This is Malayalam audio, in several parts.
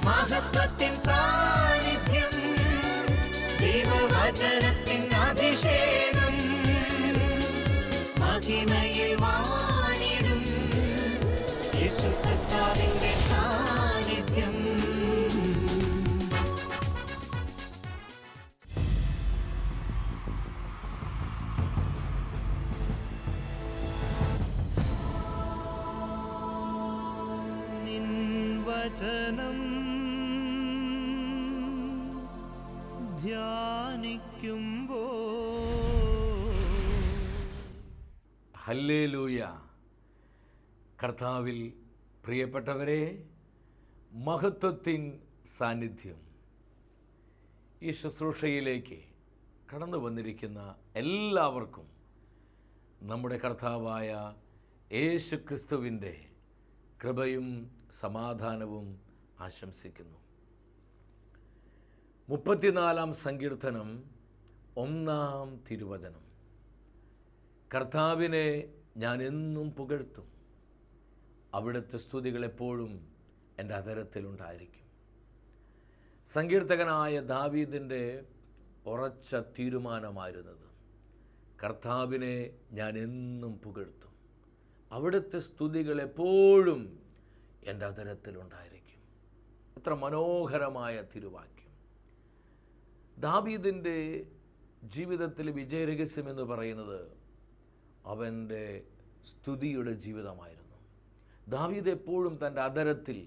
മഹത്വത്തിൻ സാന്നിധ്യം, ദൈവവചനത്തിൻ അഭിഷേകം, മഹിമയിൽ വാണിടും യേശു കർത്താവിന്റെ സാന്നിധ്യം. നിൻ വചനം ധ്യാനിക്കുമ്പോൾ ഹല്ലേലൂയ. കർത്താവിൽ പ്രിയപ്പെട്ടവരെ, മഹത്വത്തിൻ സാന്നിധ്യം ഈ ശുശ്രൂഷയിലേക്ക് കടന്നു വന്നിരിക്കുന്ന എല്ലാവർക്കും നമ്മുടെ കർത്താവായ യേശു ക്രിസ്തുവിൻ്റെ കൃപയും സമാധാനവും ആശംസിക്കുന്നു. 34-ാം സങ്കീർത്തനം 1-ാം തിരുവചനം. കർത്താവിനെ ഞാൻ എന്നും പുകഴ്ത്തും, അവിടുത്തെ സ്തുതികൾ എപ്പോഴും എൻ്റെ അധരത്തിലുണ്ടായിരിക്കും. സങ്കീർത്തകനായ ദാവീദിൻ്റെ ഉറച്ച തീരുമാനമായിരുന്നത്, കർത്താവിനെ ഞാൻ എന്നും പുകഴ്ത്തും, അവിടുത്തെ സ്തുതികൾ എപ്പോഴും എൻ്റെ അധരത്തിലുണ്ടായിരിക്കും. എത്ര മനോഹരമായ തിരുവാക്യം! ദാവീദിൻ്റെ ജീവിതത്തിൽ വിജയരഹസ്യം എന്ന് പറയുന്നത് അവൻ്റെ സ്തുതിയുടെ ജീവിതമായിരുന്നു. ദാവീദ് എപ്പോഴും തൻ്റെ അധരത്തിൽ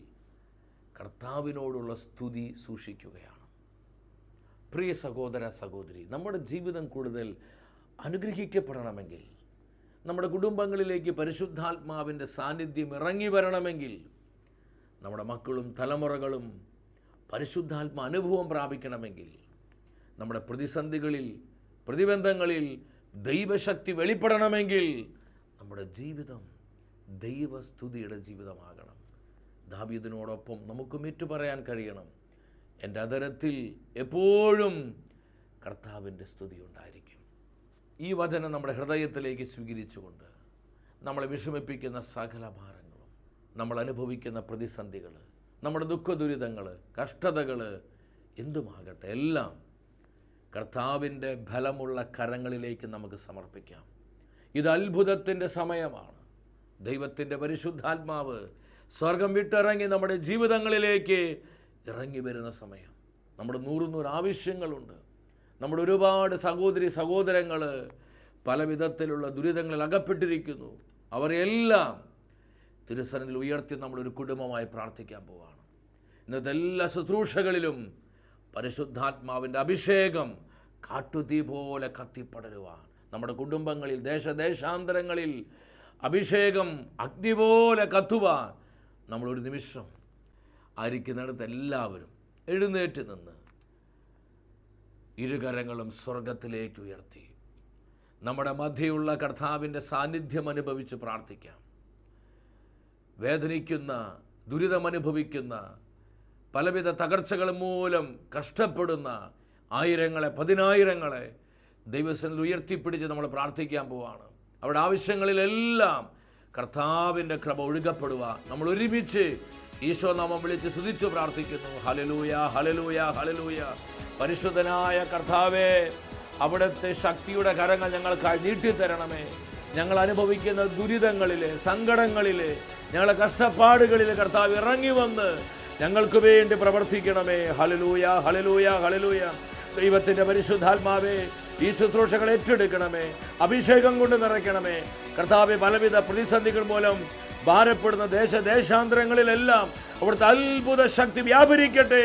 കർത്താവിനോടുള്ള സ്തുതി സൂക്ഷിക്കുകയാണ്. പ്രിയ സഹോദര സഹോദരി, നമ്മുടെ ജീവിതം കൂടുതൽ അനുഗ്രഹിക്കപ്പെടണമെങ്കിൽ, നമ്മുടെ കുടുംബങ്ങളിലേക്ക് പരിശുദ്ധാത്മാവിൻ്റെ സാന്നിധ്യം ഇറങ്ങി വരണമെങ്കിൽ, നമ്മുടെ മക്കളും തലമുറകളും പരിശുദ്ധാത്മ അനുഭവം പ്രാപിക്കണമെങ്കിൽ, നമ്മുടെ പ്രതിസന്ധികളിൽ പ്രതിബന്ധങ്ങളിൽ ദൈവശക്തി വെളിപ്പെടണമെങ്കിൽ, നമ്മുടെ ജീവിതം ദൈവസ്തുതിയുടെ ജീവിതമാകണം. ദാവീദിനോടൊപ്പം നമുക്കും ഏറ്റുപറയാൻ കഴിയണം, എൻ്റെ അധരത്തിൽ എപ്പോഴും കർത്താവിൻ്റെ സ്തുതി ഉണ്ടായിരിക്കും. ഈ വചനം നമ്മുടെ ഹൃദയത്തിലേക്ക് സ്വീകരിച്ചുകൊണ്ട് നമ്മളെ വിഷമിപ്പിക്കുന്ന സകല ഭാരങ്ങളും, നമ്മൾ അനുഭവിക്കുന്ന പ്രതിസന്ധികൾ, നമ്മുടെ ദുഃഖദുരിതങ്ങൾ, കഷ്ടതകൾ എന്തുമാകട്ടെ, എല്ലാം കർത്താവിൻ്റെ ബലമുള്ള കരങ്ങളിലേക്ക് നമുക്ക് സമർപ്പിക്കാം. ഇത് അത്ഭുതത്തിൻ്റെ സമയമാണ്. ദൈവത്തിൻ്റെ പരിശുദ്ധാത്മാവ് സ്വർഗം വിട്ടിറങ്ങി നമ്മുടെ ജീവിതങ്ങളിലേക്ക് ഇറങ്ങി വരുന്ന സമയം. നമ്മുടെ 100 ആവശ്യങ്ങളുണ്ട്. നമ്മുടെ ഒരുപാട് സഹോദരി സഹോദരങ്ങൾ പല വിധത്തിലുള്ള ദുരിതങ്ങളിൽ അകപ്പെട്ടിരിക്കുന്നു. അവരെല്ലാം തിരുസന്നിധിയിൽ ഉയർത്തി നമ്മളൊരു കുടുംബമായി പ്രാർത്ഥിക്കാൻ പോവുകയാണ്. ഇന്നത്തെ എല്ലാ ശുശ്രൂഷകളിലും പരിശുദ്ധാത്മാവിൻ്റെ അഭിഷേകം കാട്ടുതീ പോലെ കത്തിപ്പടരുവാൻ, നമ്മുടെ കുടുംബങ്ങളിൽ ദേശാന്തരങ്ങളിൽ അഭിഷേകം അഗ്നി പോലെ കത്തുവാൻ നമ്മളൊരു നിമിഷം ആയിരിക്കുന്നിടത്ത് എല്ലാവരും എഴുന്നേറ്റ് നിന്ന് ഇരുകരങ്ങളും സ്വർഗത്തിലേക്ക് ഉയർത്തി നമ്മുടെ മധ്യയുള്ള കർത്താവിൻ്റെ സാന്നിധ്യം അനുഭവിച്ച് പ്രാർത്ഥിക്കാം. വേദനിക്കുന്ന, ദുരിതമനുഭവിക്കുന്ന, പലവിധ തകർച്ചകൾ മൂലം കഷ്ടപ്പെടുന്ന ആയിരങ്ങളെ, പതിനായിരങ്ങളെ ദൈവസന്നിധിയിൽ ഉയർത്തിപ്പിടിച്ച് നമ്മൾ പ്രാർത്ഥിക്കാൻ പോവാണ്. അവിടെ ആവശ്യങ്ങളിലെല്ലാം കർത്താവിൻ്റെ കൃപ ഒഴുകപ്പെടുക. നമ്മൾ ഒരുമിച്ച് ഈശോ നാമം വിളിച്ച് സ്തുതിച്ചു പ്രാർത്ഥിക്കുന്നു. Hallelujah, hallelujah, hallelujah. പരിശുദ്ധനായ കർത്താവേ, അവിടുത്തെ ശക്തിയുടെ കരങ്ങൾ ഞങ്ങൾക്കായി നീട്ടിത്തരണമേ. ഞങ്ങൾ അനുഭവിക്കുന്ന ദുരിതങ്ങളിലെ, സങ്കടങ്ങളിലെ, ഞങ്ങളുടെ കഷ്ടപ്പാടുകളിലെ കർത്താവ് ഇറങ്ങി വന്ന് ഞങ്ങൾക്ക് വേണ്ടി പ്രവർത്തിക്കണമേ. Hallelujah, hallelujah, hallelujah. ദൈവത്തിൻ്റെ പരിശുദ്ധാത്മാവേ, ഈ ശുശ്രൂഷകൾ ഏറ്റെടുക്കണമേ. അഭിഷേകം കൊണ്ട് നിറയ്ക്കണമേ. കർത്താവെ, പലവിധ പ്രതിസന്ധികൾ മൂലം ഭാരപ്പെടുന്ന ദേശാന്തരങ്ങളിലെല്ലാം അവിടുത്തെ അത്ഭുത ശക്തി വ്യാപരിക്കട്ടെ.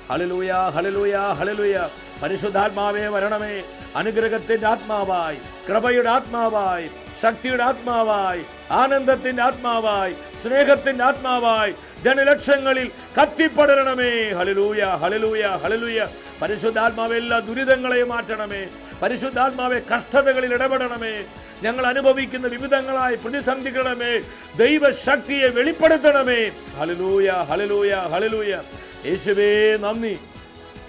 Hallelujah, hallelujah, hallelujah. പരിശുദ്ധാത്മാവേ വരണമേ. അനുഗ്രഹത്തിൻ്റെ ആത്മാവായി, കൃപയുടെ ആത്മാവായി, ശക്തിയുടെ ആത്മാവായി, ആനന്ദത്തിൻ്റെ ആത്മാവായി, സ്നേഹത്തിൻ്റെ ആത്മാവായി ജനലക്ഷങ്ങളിൽ കത്തിപ്പടരണമേ. Hallelujah, hallelujah, hallelujah. പരിശുദ്ധാത്മാവെ, എല്ലാ ദുരിതങ്ങളെയും മാറ്റണമേ. പരിശുദ്ധാത്മാവെ, കഷ്ടതകളിൽ ഇടപെടണമേ. ഞങ്ങൾ അനുഭവിക്കുന്ന വിവിധങ്ങളായ പ്രതിസന്ധികളെ ദൈവശക്തിയെ വെളിപ്പെടുത്തണമേ. Hallelujah, hallelujah, hallelujah. യേശുവേ നന്ദി,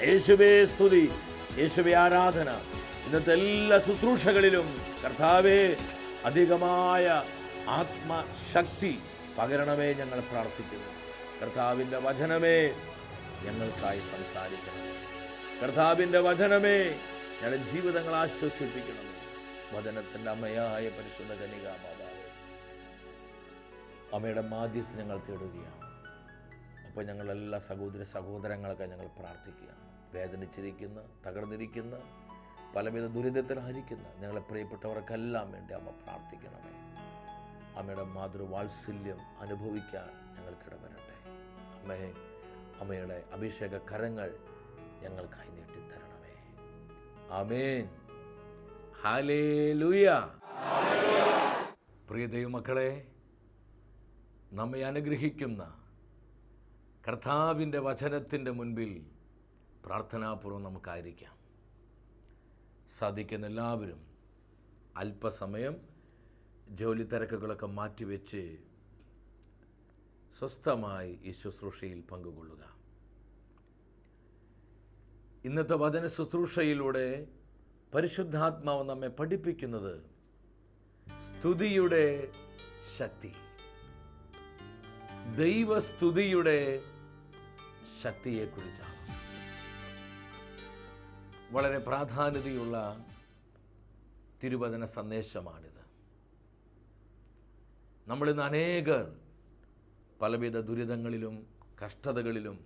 യേശുവേ സ്തുതി, യേശുവേ ആരാധന. ഇന്നത്തെ എല്ലാ ശുശ്രൂഷകളിലും കർത്താവേ, അധികമായ ആത്മശക്തി പകരണമേ ഞങ്ങൾ പ്രാർത്ഥിക്കുന്നു. കർത്താവിൻ്റെ വചനമേ, ഞങ്ങൾക്കായി സംസാരിക്കണം. കർത്താവിൻ്റെ വചനമേ ഞങ്ങളുടെ ജീവിതങ്ങൾ ആശ്വസിപ്പിക്കണം. വചനത്തിൻ്റെ അമ്മയായ പരിശുദ്ധ കന്യകാമാതാവേ, അമ്മയുടെ മാധ്യസ്ഥ ഞങ്ങൾ തേടുകയാണ്. അപ്പോൾ ഞങ്ങളെല്ലാ സഹോദരങ്ങളൊക്കെ ഞങ്ങൾ പ്രാർത്ഥിക്കുകയാണ്. വേദനിച്ചിരിക്കുന്ന, തകർന്നിരിക്കുന്ന, പലവിധ ദുരിതത്തിലായിരിക്കുന്ന ഞങ്ങളെ പ്രിയപ്പെട്ടവർക്കെല്ലാം വേണ്ടി അമ്മ പ്രാർത്ഥിക്കണമേ. അമ്മയുടെ മാതൃവാത്സല്യം അനുഭവിക്കാൻ ഞങ്ങൾക്കിടവരട്ടെ. അമ്മയുടെ അഭിഷേക കരങ്ങൾ ഞങ്ങൾക്കായി നീട്ടിത്തരണമേ. ആമേൻ. ഹല്ലേലൂയ. പ്രിയ ദൈവമക്കളെ, നമ്മെ അനുഗ്രഹിക്കുന്ന കർത്താവിൻ്റെ വചനത്തിൻ്റെ മുൻപിൽ പ്രാർത്ഥനാപൂർവ്വം നമുക്കായിരിക്കാം. സാധിക്കുന്ന എല്ലാവരും അല്പസമയം ജോലി തിരക്കുകളൊക്കെ മാറ്റിവെച്ച് സ്വസ്ഥമായി ഈ ശുശ്രൂഷയിൽ പങ്കുകൊള്ളുക. ഇന്നത്തെ വചന ശുശ്രൂഷയിലൂടെ പരിശുദ്ധാത്മാവ് നമ്മെ പഠിപ്പിക്കുന്നത് സ്തുതിയുടെ ശക്തി, ദൈവസ്തുതിയുടെ ശക്തിയെക്കുറിച്ചാണ്. വളരെ പ്രാധാന്യതയുള്ള തിരുവചന സന്ദേശമാണിത്. നമ്മളിന്ന് അനേകർ പലവിധ ദുരിതങ്ങളിലും കഷ്ടതകളിലും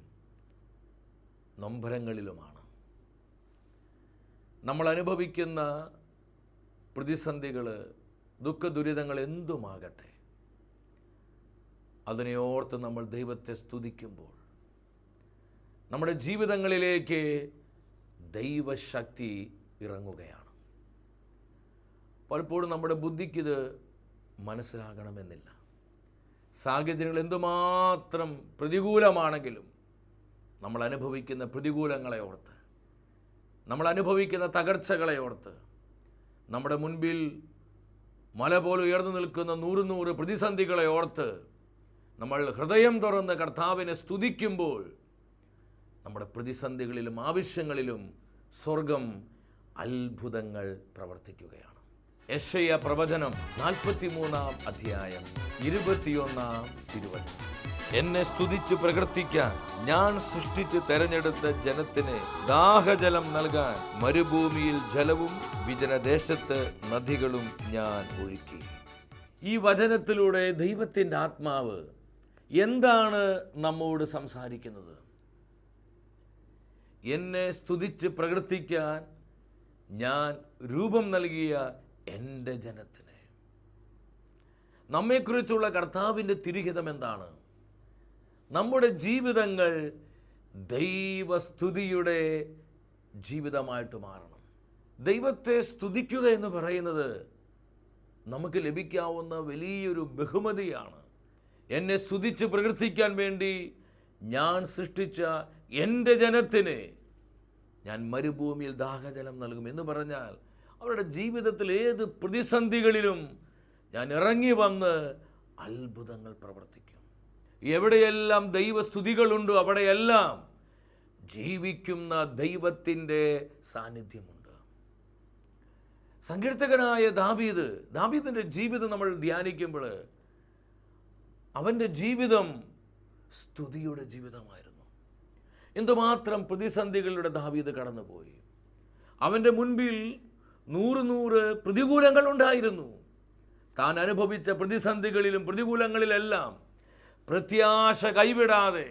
നൊമ്പരങ്ങളിലുമാണ്. നമ്മൾ അനുഭവിക്കുന്ന പ്രതിസന്ധികൾ, ദുഃഖദുരിതങ്ങൾ എന്തുമാകട്ടെ, അതിനെ ഓർത്ത് നമ്മൾ ദൈവത്തെ സ്തുതിക്കുമ്പോൾ നമ്മുടെ ജീവിതങ്ങളിലേക്ക് ദൈവശക്തി ഇറങ്ങുകയാണ്. പലപ്പോഴും നമ്മുടെ ബുദ്ധിക്കിത് മനസ്സിലാകണമെന്നില്ല. സാഹചര്യങ്ങൾ എന്തുമാത്രം പ്രതികൂലമാണെങ്കിലും നമ്മൾ അനുഭവിക്കുന്ന പ്രതികൂലങ്ങളെ ഓർത്ത്, നമ്മൾ അനുഭവിക്കുന്ന തകർച്ചകളെ ഓർത്ത്, നമ്മുടെ മുൻപിൽ മല പോലെ ഉയർന്നു നിൽക്കുന്ന 100 പ്രതിസന്ധികളെ ഓർത്ത് നമ്മൾ ഹൃദയം തുറന്ന് കർത്താവിനെ സ്തുതിക്കുമ്പോൾ നമ്മുടെ പ്രതിസന്ധികളിലും ആവശ്യങ്ങളിലും സ്വർഗം അത്ഭുതങ്ങൾ പ്രവർത്തിക്കുകയാണ്. യെശയ്യാ പ്രവചനം 43-ാം അധ്യായം 21-ാം തിരുവചനം. എന്നെ സ്തുതിച്ച് പ്രകീർത്തിക്കാൻ ഞാൻ സൃഷ്ടിച്ച് തെരഞ്ഞെടുത്ത ജനത്തിന് ദാഹജലം നൽകാൻ മരുഭൂമിയിൽ ജലവും വിജനദേശത്ത് നദികളും ഞാൻ ഒഴുക്കി. ഈ വചനത്തിലൂടെ ദൈവത്തിൻ്റെ ആത്മാവ് എന്താണ് നമ്മോട് സംസാരിക്കുന്നത്? എന്നെ സ്തുതിച്ച് പ്രകീർത്തിക്കാൻ ഞാൻ രൂപം നൽകിയ എൻ്റെ ജനത്തിന്. നമ്മെക്കുറിച്ചുള്ള കർത്താവിൻ്റെ തിരുഹിതം എന്താണ്? നമ്മുടെ ജീവിതങ്ങൾ ദൈവസ്തുതിയുടെ ജീവിതമായിട്ട് മാറണം. ദൈവത്തെ സ്തുതിക്കുക എന്ന് പറയുന്നത് നമുക്ക് ലഭിക്കാവുന്ന വലിയൊരു ബഹുമതിയാണ്. എന്നെ സ്തുതിച്ച് പ്രകീർത്തിക്കാൻ വേണ്ടി ഞാൻ സൃഷ്ടിച്ച എൻ്റെ ജനത്തിന് ഞാൻ മരുഭൂമിയിൽ ദാഹജലം നൽകും എന്ന് പറഞ്ഞാൽ അവരുടെ ജീവിതത്തിൽ ഏത് പ്രതിസന്ധികളിലും ഞാൻ ഇറങ്ങി വന്ന് അത്ഭുതങ്ങൾ പ്രവർത്തിക്കും. എവിടെയെല്ലാം ദൈവസ്തുതികളുണ്ടോ അവിടെയെല്ലാം ജീവിക്കുന്ന ദൈവത്തിൻ്റെ സാന്നിധ്യമുണ്ട്. സങ്കീർത്തകനായ ദാവീദിൻ്റെ ജീവിതം നമ്മൾ ധ്യാനിക്കുമ്പോൾ അവൻ്റെ ജീവിതം സ്തുതിയുടെ ജീവിതമായിരുന്നു. എന്തുമാത്രം പ്രതിസന്ധികളുടെ ദാവീദ് കടന്നുപോയി. അവൻ്റെ മുൻപിൽ 100 പ്രതികൂലങ്ങൾ ഉണ്ടായിരുന്നു. താൻ അനുഭവിച്ച പ്രതിസന്ധികളിലും പ്രതികൂലങ്ങളിലെല്ലാം പ്രത്യാശ കൈവിടാതെ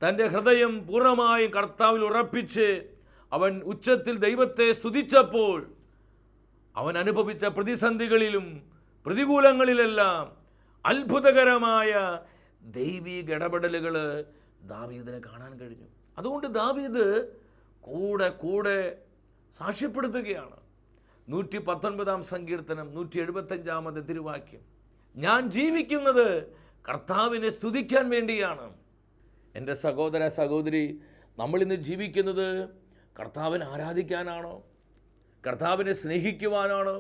തൻ്റെ ഹൃദയം പൂർണ്ണമായും കർത്താവിൽ ഉറപ്പിച്ച് അവൻ ഉച്ചത്തിൽ ദൈവത്തെ സ്തുതിച്ചപ്പോൾ അവൻ അനുഭവിച്ച പ്രതിസന്ധികളിലും പ്രതികൂലങ്ങളിലെല്ലാം അത്ഭുതകരമായ ദൈവിക ഇടപെടലുകൾ ദാവീദിനെ കാണാൻ കഴിഞ്ഞു. അതുകൊണ്ട് ദാവീദ് കൂടെ സാക്ഷ്യപ്പെടുത്തുകയാണ്. 119-ാം സങ്കീർത്തനം 175-ാമത്തെ തിരുവാക്യം. ഞാൻ ജീവിക്കുന്നത് കർത്താവിനെ സ്തുതിക്കാൻ വേണ്ടിയാണ്. എൻ്റെ സഹോദര സഹോദരി, നമ്മളിന്ന് ജീവിക്കുന്നത് കർത്താവിനെ ആരാധിക്കാനാണോ? കർത്താവിനെ സ്നേഹിക്കുവാനാണോ?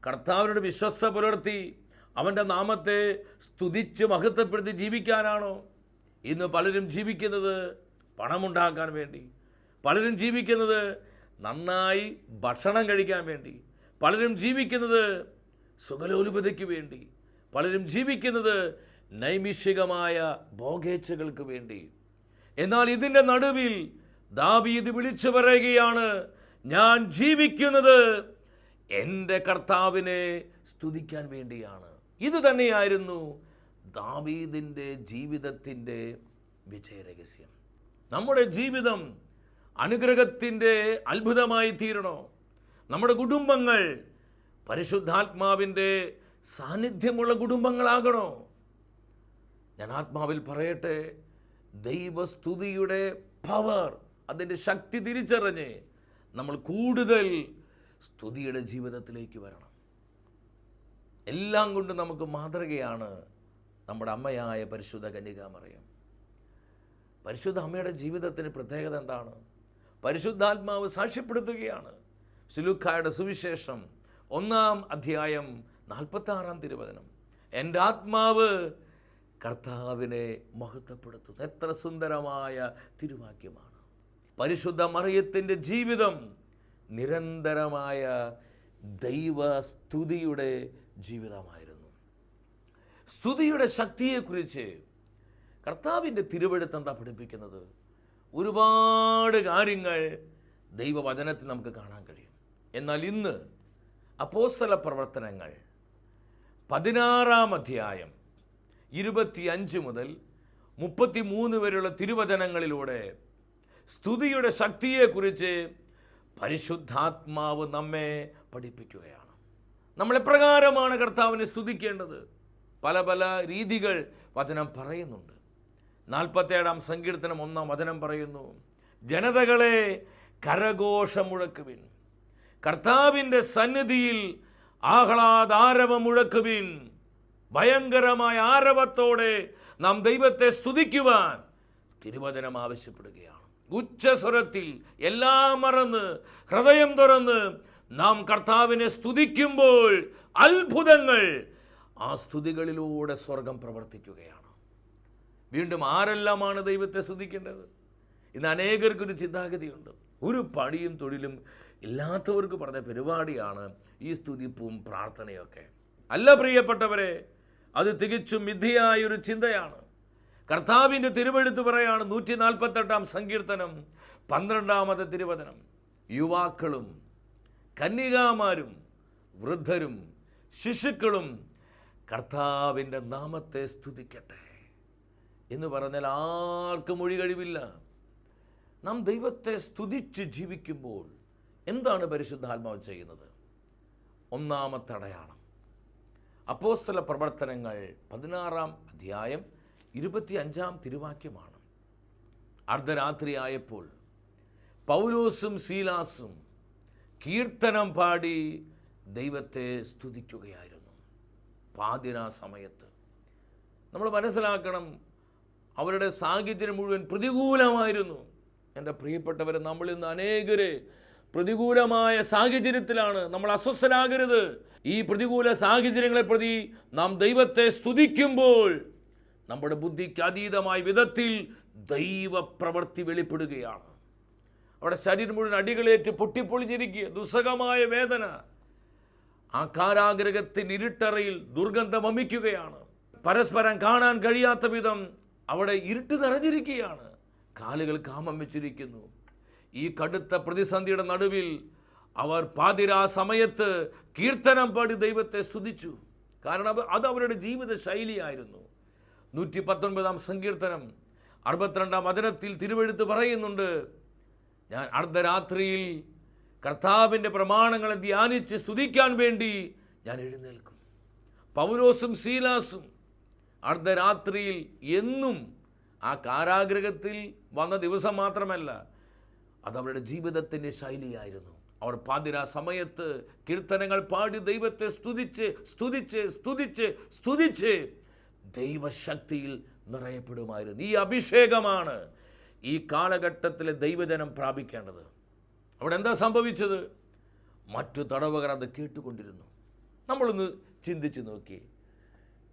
കർത്താവിനോട് വിശ്വസ്ത പുലർത്തി അവൻ്റെ നാമത്തെ സ്തുതിച്ച് മഹത്വപ്പെടുത്തി ജീവിക്കാനാണോ? ഇന്ന് പലരും ജീവിക്കുന്നത് പണമുണ്ടാക്കാൻ വേണ്ടി, പലരും ജീവിക്കുന്നത് നന്നായി ഭക്ഷണം കഴിക്കാൻ വേണ്ടി, പലരും ജീവിക്കുന്നത് സുഖലോലുപതയ്ക്ക് വേണ്ടി, പലരും ജീവിക്കുന്നത് നൈമിഷികമായ ഭോഗേച്ഛകൾക്ക് വേണ്ടി. എന്നാൽ ഇതിൻ്റെ നടുവിൽ ദാവീദ് വിളിച്ചു പറയുകയാണ്, ഞാൻ ജീവിക്കുന്നത് എൻ്റെ കർത്താവിനെ സ്തുതിക്കാൻ വേണ്ടിയാണ്. ഇത് തന്നെയായിരുന്നു ദാവീദിൻ്റെ ജീവിതത്തിൻ്റെ വിജയരഹസ്യം. നമ്മുടെ ജീവിതം അനുഗ്രഹത്തിൻ്റെ അത്ഭുതമായി തീരണോ? നമ്മുടെ കുടുംബങ്ങൾ പരിശുദ്ധാത്മാവിൻ്റെ സാന്നിധ്യമുള്ള കുടുംബങ്ങളാകണോ? ഞാൻ ആത്മാവിൽ പറയട്ടെ, ദൈവസ്തുതിയുടെ പവർ, അതിൻ്റെ ശക്തി തിരിച്ചറിഞ്ഞ് നമ്മൾ കൂടുതൽ സ്തുതിയുടെ ജീവിതത്തിലേക്ക് വരണം. എല്ലാം കൊണ്ട് നമുക്ക് മാതൃകയാണ് നമ്മുടെ അമ്മയായ പരിശുദ്ധ കന്യകാമറിയം. പരിശുദ്ധ അമ്മയുടെ ജീവിതത്തിന് പ്രത്യേകത എന്താണ്? പരിശുദ്ധാത്മാവ് സാക്ഷ്യപ്പെടുത്തുകയാണ്. ലൂക്കായുടെ സുവിശേഷം 1-ാം അധ്യായം 46-ാം തിരുവചനം, എൻ്റെ ആത്മാവ് കർത്താവിനെ മഹത്വപ്പെടുത്തുന്നു. എത്ര സുന്ദരമായ തിരുവാക്യമാണ്. പരിശുദ്ധ മറിയത്തിൻ്റെ ജീവിതം നിരന്തരമായ ദൈവസ്തുതിയുടെ ജീവിതമായിരുന്നു. സ്തുതിയുടെ ശക്തിയെക്കുറിച്ച് കർത്താവിൻ്റെ തിരുവെഴുത്ത് എന്താ പഠിപ്പിക്കുന്നത്? ഒരുപാട് കാര്യങ്ങൾ ദൈവവചനത്തിൽ നമുക്ക് കാണാൻ കഴിയും. എന്നാൽ ഇന്ന് അപ്പോസ്തല പ്രവർത്തനങ്ങൾ 16-ാം അധ്യായം 25 മുതൽ 33 വരെയുള്ള തിരുവചനങ്ങളിലൂടെ സ്തുതിയുടെ ശക്തിയെക്കുറിച്ച് പരിശുദ്ധാത്മാവ് നമ്മെ പഠിപ്പിക്കുകയാണ്. നമ്മൾ എപ്രകാരമാണ് കർത്താവിനെ സ്തുതിക്കേണ്ടത്? പല പല രീതികൾ വചനം പറയുന്നുണ്ട്. 47-ാം സങ്കീർത്തനം 1-ാം വചനം പറയുന്നു, ജനതകളെ കരഘോഷം മുഴക്കുവിൻ, കർത്താവിൻ്റെ സന്നിധിയിൽ ആഹ്ലാദാരവം മുഴക്കുവിൻ. ഭയങ്കരമായ ആരവത്തോടെ നാം ദൈവത്തെ സ്തുതിക്കുവാൻ തിരുവചനം ആവശ്യപ്പെടുകയാണ്. ഉച്ചസ്വരത്തിൽ എല്ലാം മറന്ന് ഹൃദയം തുറന്ന് നാം കർത്താവിനെ സ്തുതിക്കുമ്പോൾ അത്ഭുതങ്ങൾ ആ സ്തുതികളിലൂടെ സ്വർഗം പ്രവർത്തിക്കുകയാണ്. വീണ്ടും ആരെല്ലാമാണ് ദൈവത്തെ സ്തുതിക്കേണ്ടത്? ഇന്ന് അനേകർക്കൊരു ചിന്താഗതിയുണ്ട്. ഒരു പണിയും തൊഴിലും ഇല്ലാത്തവർക്ക് പറഞ്ഞ പരിപാടിയാണ് ഈ സ്തുതിപ്പും പ്രാർത്ഥനയൊക്കെ. അല്ല പ്രിയപ്പെട്ടവരെ, അത് തികച്ചും മിഥ്യയായൊരു ചിന്തയാണ്. കർത്താവിൻ്റെ തിരുവെഴുത്ത് പറയാണ് 148-ാം സങ്കീർത്തനം 12-ാമത്തെ തിരുവചനം, യുവാക്കളും കന്യകാമാരും വൃദ്ധരും ശിശുക്കളും കർത്താവിൻ്റെ നാമത്തെ സ്തുതിക്കട്ടെ എന്ന് പറഞ്ഞാൽ ആർക്കും മൊഴി കഴിവില്ല. നാം ദൈവത്തെ സ്തുതിച്ച് ജീവിക്കുമ്പോൾ എന്താണ് പരിശുദ്ധാത്മാവ് ചെയ്യുന്നത്? ഒന്നാമത്തെ അടയാളം അപ്പോസ്തല പ്രവർത്തനങ്ങൾ 16-ാം അധ്യായം 25-ാം തിരുവാക്യമാണ്. അർദ്ധരാത്രിയായപ്പോൾ പൗലോസും സീലാസും കീർത്തനം പാടി ദൈവത്തെ സ്തുതിക്കുകയായിരുന്നു. പാതിരാ സമയത്ത് നമ്മൾ മനസ്സിലാക്കണം, അവരുടെ സാഹചര്യം മുഴുവൻ പ്രതികൂലമായിരുന്നു. എൻ്റെ പ്രിയപ്പെട്ടവരെ, നമ്മളിന്ന് അനേകര് പ്രതികൂലമായ സാഹചര്യത്തിലാണ്. നമ്മൾ അസ്വസ്ഥരാകരുത്. ഈ പ്രതികൂല സാഹചര്യങ്ങളെ പ്രതി നാം ദൈവത്തെ സ്തുതിക്കുമ്പോൾ നമ്മുടെ ബുദ്ധിക്ക് അതീതമായ വിധത്തിൽ ദൈവപ്രവൃത്തി വെളിപ്പെടുകയാണ്. അവിടെ ശരീരം മുഴുവൻ അടികളേറ്റ് പൊട്ടിപ്പൊളിഞ്ഞിരിക്കുക, ദുസ്സഹമായ വേദന. ആ കാരാഗ്രഹത്തിൻ്റെ ഇരുട്ടറയിൽ ദുർഗന്ധം വമിക്കുകയാണ്. പരസ്പരം കാണാൻ കഴിയാത്ത വിധം അവിടെ ഇരുട്ട് നിറഞ്ഞിരിക്കുകയാണ്. കാലുകൾ കാമം വെച്ചിരിക്കുന്നു. ഈ കടുത്ത പ്രതിസന്ധിയുടെ നടുവിൽ അവർ പാതിരാ സമയത്ത് കീർത്തനം പാടി ദൈവത്തെ സ്തുതിച്ചു. കാരണം അത് അവരുടെ ജീവിത ശൈലിയായിരുന്നു. 119-ാം സങ്കീർത്തനം 62-ാം വചനത്തിൽ തിരുവെഴുത്ത് പറയുന്നുണ്ട്, ഞാൻ അർദ്ധരാത്രിയിൽ കർത്താവിൻ്റെ പ്രമാണങ്ങളെ ധ്യാനിച്ച് സ്തുതിക്കാൻ വേണ്ടി ഞാൻ എഴുന്നേൽക്കും. പൗലോസും സീലാസും അർദ്ധരാത്രിയിൽ എന്നും ആ കാരാഗ്രഹത്തിൽ വന്ന ദിവസം മാത്രമല്ല, അതവരുടെ ജീവിതത്തിൻ്റെ ശൈലിയായിരുന്നു. അവർ പാതിരാ സമയത്ത് കീർത്തനങ്ങൾ പാടി ദൈവത്തെ സ്തുതിച്ച് സ്തുതിച്ച് സ്തുതിച്ച് സ്തുതിച്ച് ദൈവശക്തിയിൽ നിറയപ്പെടുമായിരുന്നു. ഈ അഭിഷേകമാണ് ഈ കാലഘട്ടത്തിലെ ദൈവജനം പ്രാപിക്കേണ്ടത്. അവിടെ എന്താ സംഭവിച്ചത്? മറ്റു തടവുകാർ അത് കേട്ടുകൊണ്ടിരുന്നു. നമ്മളൊന്ന് ചിന്തിച്ച് നോക്കി.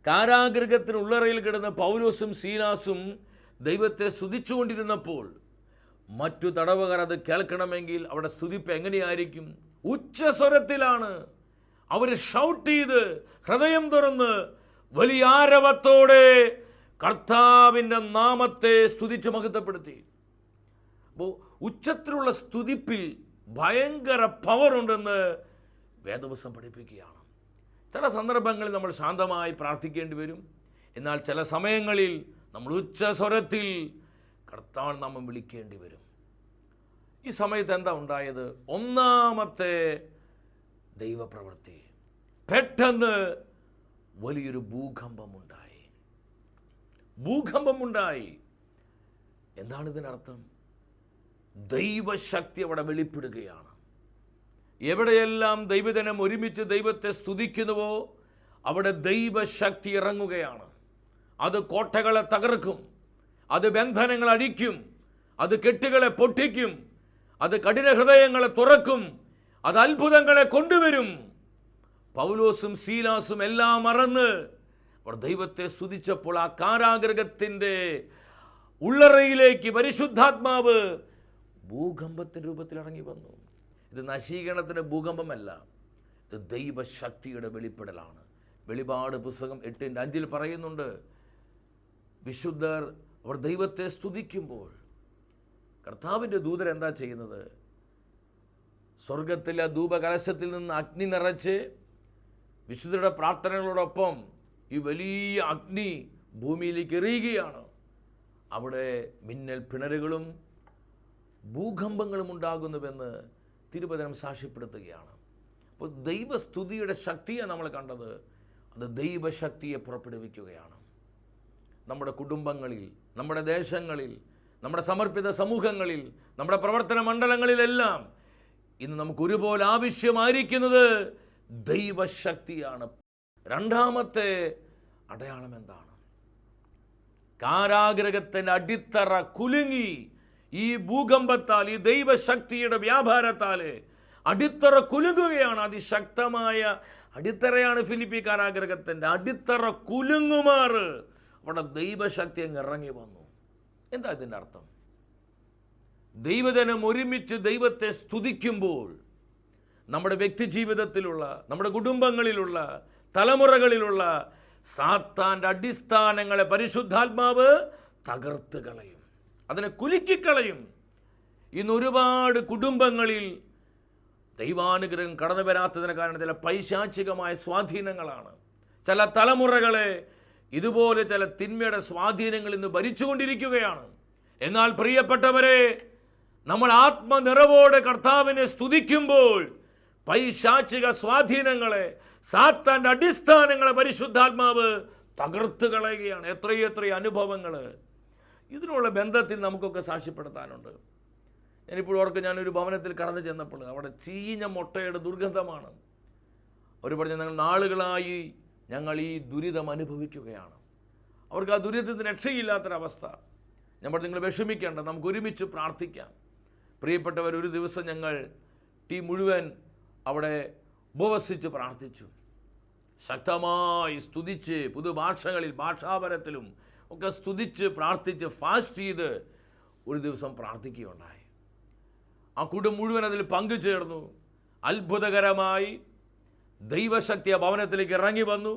കാരാഗ്രഹത്തിനുള്ളറയിൽ കിടന്ന പൗലോസും സീലാസും ദൈവത്തെ സ്തുതിച്ചുകൊണ്ടിരുന്നപ്പോൾ മറ്റു തടവുകാർ അത് കേൾക്കണമെങ്കിൽ അവിടെ സ്തുതിപ്പ് എങ്ങനെയായിരിക്കും? ഉച്ചസ്വരത്തിലാണ്. അവർ ഷൗട്ട് ചെയ്ത് ഹൃദയം തുറന്ന് വലിയ ആരവത്തോടെ കർത്താവിൻ്റെ നാമത്തെ സ്തുതിച്ച് മഹത്വപ്പെടുത്തി. അപ്പോൾ ഉച്ചത്തിലുള്ള സ്തുതിപ്പിൽ ഭയങ്കര പവറുണ്ടെന്ന് വേദപുസ്തകം പഠിപ്പിക്കുകയാണ്. ചില സന്ദർഭങ്ങളിൽ നമ്മൾ ശാന്തമായി പ്രാർത്ഥിക്കേണ്ടി വരും. എന്നാൽ ചില സമയങ്ങളിൽ നമ്മൾ ഉച്ചസ്വരത്തിൽ കർത്താവ് നാമം വിളിക്കേണ്ടി വരും. ഈ സമയത്ത് എന്താ ഉണ്ടായത്? ഒന്നാമത്തെ ദൈവപ്രവൃത്തി, പെട്ടെന്ന് വലിയൊരു ഭൂകമ്പമുണ്ടായി. എന്താണ് ഇതിനർത്ഥം? ദൈവശക്തി അവിടെ വെളിപ്പെടുകയാണ്. എവിടെയെല്ലാം ദൈവജനം ഒരുമിച്ച് ദൈവത്തെ സ്തുതിക്കുന്നുവോ അവിടെ ദൈവശക്തി ഇറങ്ങുകയാണ്. അത് കോട്ടകളെ തകർക്കും, അത് ബന്ധനങ്ങൾ അഴിക്കും, അത് കെട്ടുകളെ പൊട്ടിക്കും, അത് കഠിന ഹൃദയങ്ങളെ തുറക്കും, അത് അത്ഭുതങ്ങളെ കൊണ്ടുവരും. പൗലോസും സീലാസും എല്ലാം മറന്ന് അവർ ദൈവത്തെ സ്തുതിച്ചപ്പോൾ ആ കാരാഗൃഹത്തിൻ്റെ ഉള്ളറയിലേക്ക് പരിശുദ്ധാത്മാവ് ഭൂകമ്പത്തിൻ്റെ രൂപത്തിൽ ഇറങ്ങി വന്നു. ഇത് നശീകരണത്തിൻ്റെ ഭൂകമ്പമല്ല, ഇത് ദൈവശക്തിയുടെ വെളിപ്പെടലാണ്. വെളിപാട് പുസ്തകം 8:5 പറയുന്നുണ്ട്, വിശുദ്ധർ അവർ ദൈവത്തെ സ്തുതിക്കുമ്പോൾ കർത്താവിൻ്റെ ദൂതർ എന്താ ചെയ്യുന്നത്? സ്വർഗത്തിലെ ധൂപകലശത്തിൽ നിന്ന് അഗ്നി നിറച്ച് വിശുദ്ധരുടെ പ്രാർത്ഥനകളോടൊപ്പം ഈ വലിയ അഗ്നി ഭൂമിയിലേക്ക് എറിയുകയാണ്. അവിടെ മിന്നൽ പിണരുകളും ഭൂകമ്പങ്ങളും ഉണ്ടാകുന്നുവെന്ന് തിരുവചനം സാക്ഷ്യപ്പെടുത്തുകയാണ്. അപ്പോൾ ദൈവസ്തുതിയുടെ ശക്തിയെ നമ്മൾ കണ്ടത്, അത് ദൈവശക്തിയെ പുറപ്പെടുവിക്കുകയാണ്. നമ്മുടെ കുടുംബങ്ങളിൽ, നമ്മുടെ ദേശങ്ങളിൽ, നമ്മുടെ സമർപ്പിത സമൂഹങ്ങളിൽ, നമ്മുടെ പ്രവർത്തന മണ്ഡലങ്ങളിലെല്ലാം ഇന്ന് നമുക്ക് ഒരുപോലെ ആവശ്യമായിരിക്കുന്നത് ദൈവശക്തിയാണ്. രണ്ടാമത്തെ അടയാളം എന്താണ്? കാരാഗൃഹത്തിൻ്റെ അടിത്തറ കുലുങ്ങി. ഈ ഭൂകമ്പത്താൽ, ഈ ദൈവശക്തിയുടെ വ്യാപാരത്താൽ അടിത്തറ കുലുങ്ങുകയാണ്. അതിശക്തമായ അടിത്തറയാണ് ഫിലിപ്പി കാരാഗൃഹത്തിൻ്റെ. അടിത്തറ കുലുങ്ങുമാറ് അവിടെ ദൈവശക്തി അങ്ങ് ഇറങ്ങി വന്നു. എന്താ ഇതിൻ്റെ അർത്ഥം? ദൈവജനം ഒരുമിച്ച് ദൈവത്തെ സ്തുതിക്കുമ്പോൾ നമ്മുടെ വ്യക്തി ജീവിതത്തിലുള്ള, നമ്മുടെ കുടുംബങ്ങളിലുള്ള, തലമുറകളിലുള്ള സാത്താൻ്റെ അടിസ്ഥാനങ്ങളെ പരിശുദ്ധാത്മാവ് തകർത്ത് കളയും, അതിനെ കുലുക്കിക്കളയും. ഇന്ന് ഒരുപാട് കുടുംബങ്ങളിൽ ദൈവാനുഗ്രഹം കടന്നു വരാത്തതിന് കാരണം ചില പൈശാചികമായ സ്വാധീനങ്ങളാണ്. ചില തലമുറകളെ ഇതുപോലെ ചില തിന്മയുടെ സ്വാധീനങ്ങൾ ഇന്ന് ഭരിച്ചുകൊണ്ടിരിക്കുകയാണ്. എന്നാൽ പ്രിയപ്പെട്ടവരെ, നമ്മൾ ആത്മനിറവോടെ കർത്താവിനെ സ്തുതിക്കുമ്പോൾ പൈശാചിക സ്വാധീനങ്ങളെ, സാത്താൻ്റെ അടിസ്ഥാനങ്ങളെ പരിശുദ്ധാത്മാവ് തകർത്ത് കളയുകയാണ്. എത്രയെത്ര അനുഭവങ്ങൾ ഇതിനുള്ള ബന്ധത്തിൽ നമുക്കൊക്കെ സാക്ഷ്യപ്പെടുത്താനുണ്ട്. ഞാനിപ്പോൾ ഓർക്ക്, ഞാനൊരു ഭവനത്തിൽ കടന്നു ചെന്നപ്പോൾ അവിടെ ചീഞ്ഞ മുട്ടയുടെ ദുർഗന്ധമാണ്. അവർ പറഞ്ഞ്, നാളുകളായി ഞങ്ങൾ ഈ ദുരിതം അനുഭവിക്കുകയാണ്. അവർക്ക് ആ ദുരിതത്തിന് രക്ഷയില്ലാത്തൊരവസ്ഥ. ഞാൻ പറഞ്ഞു, നിങ്ങൾ വിഷമിക്കേണ്ട, നമുക്ക് ഒരുമിച്ച് പ്രാർത്ഥിക്കാം. പ്രിയപ്പെട്ടവർ, ഒരു ദിവസം ഞങ്ങൾ ടീം മുഴുവൻ അവിടെ ഉപവസിച്ച് പ്രാർത്ഥിച്ചു. ശക്തമായി സ്തുതിച്ച്, പുതുഭാഷകളിൽ, ഭാഷാപരത്തിലും ഒക്കെ സ്തുതിച്ച് പ്രാർത്ഥിച്ച് ഫാസ്റ്റ് ചെയ്ത് ഒരു ദിവസം പ്രാർത്ഥിക്കുകയുണ്ടായി. ആ കുടുംബം മുഴുവൻ അതിൽ പങ്കുചേർന്നു. അത്ഭുതകരമായി ദൈവശക്തി ആ ഭവനത്തിലേക്ക് ഇറങ്ങി വന്നു.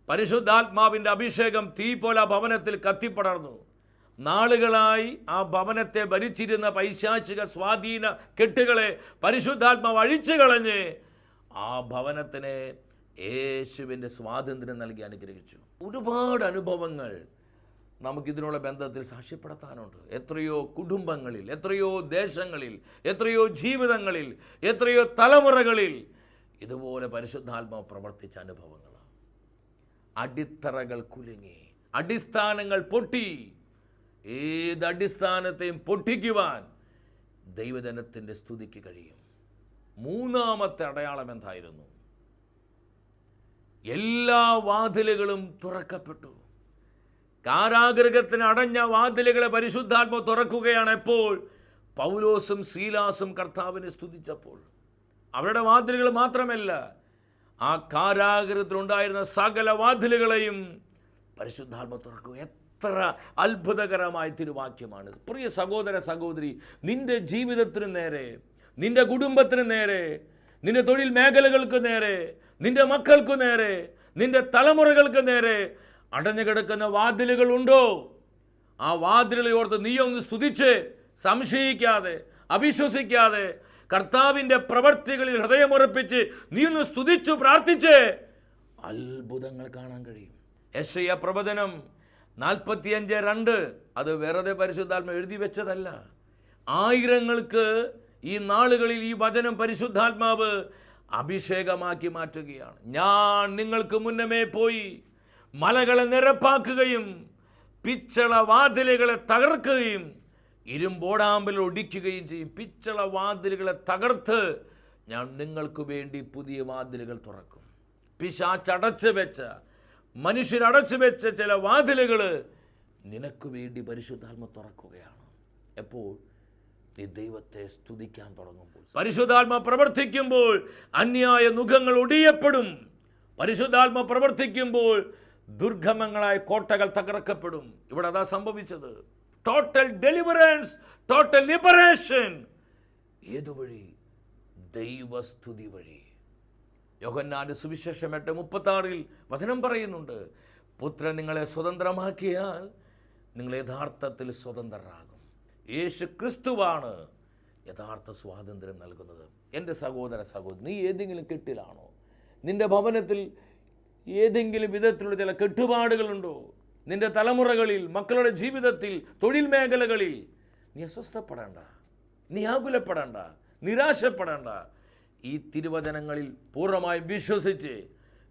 പരിശുദ്ധാത്മാവിൻ്റെ അഭിഷേകം തീ പോലെ ആ ഭവനത്തിൽ കത്തിപ്പടർന്നു. നാളുകളായി ആ ഭവനത്തെ ഭരിച്ചിരുന്ന പൈശാചിക സ്വാധീന കെട്ടുകളെ പരിശുദ്ധാത്മാവ് അഴിച്ചു കളഞ്ഞ് ആ ഭവനത്തിന് യേശുവിൻ്റെ സ്വാതന്ത്ര്യം നൽകി അനുഗ്രഹിച്ചു. ഒരുപാട് അനുഭവങ്ങൾ നമുക്കിതിനുള്ള ബന്ധത്തിൽ സാക്ഷ്യപ്പെടുത്താനുണ്ട്. എത്രയോ കുടുംബങ്ങളിൽ, എത്രയോ ദേശങ്ങളിൽ, എത്രയോ ജീവിതങ്ങളിൽ, എത്രയോ തലമുറകളിൽ ഇതുപോലെ പരിശുദ്ധാത്മാവ് പ്രവർത്തിച്ച അനുഭവങ്ങളാണ്. അടിത്തറകൾ കുലുങ്ങി, അടിസ്ഥാനങ്ങൾ പൊട്ടി. ഏത് അടിസ്ഥാനത്തെയും പൊട്ടിക്കുവാൻ ദൈവജനത്തിൻ്റെ സ്തുതിക്ക് കഴിയും. മൂന്നാമത്തെ അടയാളം എന്തായിരുന്നു? എല്ലാ വാതിലുകളും തുറക്കപ്പെട്ടു. കാരാഗൃഹത്തിന് അടഞ്ഞ വാതിലുകളെ പരിശുദ്ധാത്മാവ് തുറക്കുകയാണ്. എപ്പോൾ? പൗലോസും സീലാസും കർത്താവിനെ സ്തുതിച്ചപ്പോൾ. അവരുടെ വാതിലുകൾ മാത്രമല്ല, ആ കാരാഗൃഹത്തിലുണ്ടായിരുന്ന സകല വാതിലുകളെയും പരിശുദ്ധാത്മാവ് തുറക്കുക. എത്ര അത്ഭുതകരമായ തിരുവാക്യമാണ്. പ്രിയ സഹോദര സഹോദരി, നിന്റെ ജീവിതത്തിന് നേരെ, നിന്റെ കുടുംബത്തിന് നേരെ, നിന്റെ തൊഴിൽ മേഖലകൾക്ക് നേരെ, നിന്റെ മക്കൾക്ക് നേരെ, നിന്റെ തലമുറകൾക്ക് നേരെ അടഞ്ഞു കിടക്കുന്ന വാതിലുകളുണ്ടോ? ആ വാതിലുകളെ ഓർത്ത് നീ ഒന്ന് സ്തുതിച്ച്, സംശയിക്കാതെ, അവിശ്വസിക്കാതെ, കർത്താവിൻ്റെ പ്രവർത്തികളിൽ ഹൃദയമുറപ്പിച്ച് നീ ഒന്ന് സ്തുതിച്ചു പ്രാർത്ഥിച്ച് അത്ഭുതങ്ങൾ കാണാൻ കഴിയും. യെശയ്യാ പ്രവചനം 45:2 അത് വെറുതെ പരിശുദ്ധാത്മ എഴുതി വെച്ചതല്ല. ആയിരങ്ങൾക്ക് ഈ നാളുകളിൽ ഈ വചനം പരിശുദ്ധാത്മാവ് അഭിഷേകമാക്കി മാറ്റുകയാണ്. ഞാൻ നിങ്ങൾക്ക് മുന്നമേ പോയി മലകളെ നിരപ്പാക്കുകയും പിച്ചള വാതിലുകളെ തകർക്കുകയും ഇരുമ്പോടാമ്പൽ ഒടിക്കുകയും ചെയ്യും. പിച്ചള വാതിലുകളെ തകർത്ത് ഞാൻ നിങ്ങൾക്ക് വേണ്ടി പുതിയ വാതിലുകൾ തുറക്കും. പിശാചടച്ചു വെച്ച, മനുഷ്യരടച്ചു വെച്ച ചില വാതിലുകൾ നിനക്ക് വേണ്ടി പരിശുദ്ധാത്മ തുറക്കുകയാണ്. എപ്പോൾ? നീ ദൈവത്തെ സ്തുതിക്കാൻ തുടങ്ങുമ്പോൾ. പരിശുദ്ധാത്മ പ്രവർത്തിക്കുമ്പോൾ അന്യായ നുഖങ്ങൾ ഒടിയപ്പെടും. പരിശുദ്ധാത്മ പ്രവർത്തിക്കുമ്പോൾ ദുർഗമങ്ങളായ കോട്ടകൾ തകർക്കപ്പെടും. ഇവിടെ അതാ സംഭവിച്ചത്. Total deliverance, total liberation. ഏതുവഴി? ദൈവസ്തുതി വഴി. യോഹന്നാന്റെ സുവിശേഷം 8:36 വചനം പറയുന്നുണ്ട്, പുത്രൻ നിങ്ങളെ സ്വതന്ത്രമാക്കിയാൽ നിങ്ങൾ യഥാർത്ഥത്തിൽ സ്വതന്ത്രരാകും. യേശു ക്രിസ്തുവാണ് യഥാർത്ഥ സ്വാതന്ത്ര്യം നൽകുന്നത്. എൻ്റെ സഹോദര സഹോദരി, നീ ഏതെങ്കിലും കെട്ടിലാണോ? നിൻ്റെ ഭവനത്തിൽ ഏതെങ്കിലും വിധത്തിലുള്ള ചില കെട്ടുപാടുകളുണ്ടോ? നിൻ്റെ തലമുറകളിൽ, മക്കളുടെ ജീവിതത്തിൽ, തൊഴിൽ മേഖലകളിൽ നീ അസ്വസ്ഥപ്പെടേണ്ട, നീ ആകുലപ്പെടേണ്ട, നിരാശപ്പെടേണ്ട. ഈ തിരുവചനങ്ങളിൽ പൂർണ്ണമായും വിശ്വസിച്ച്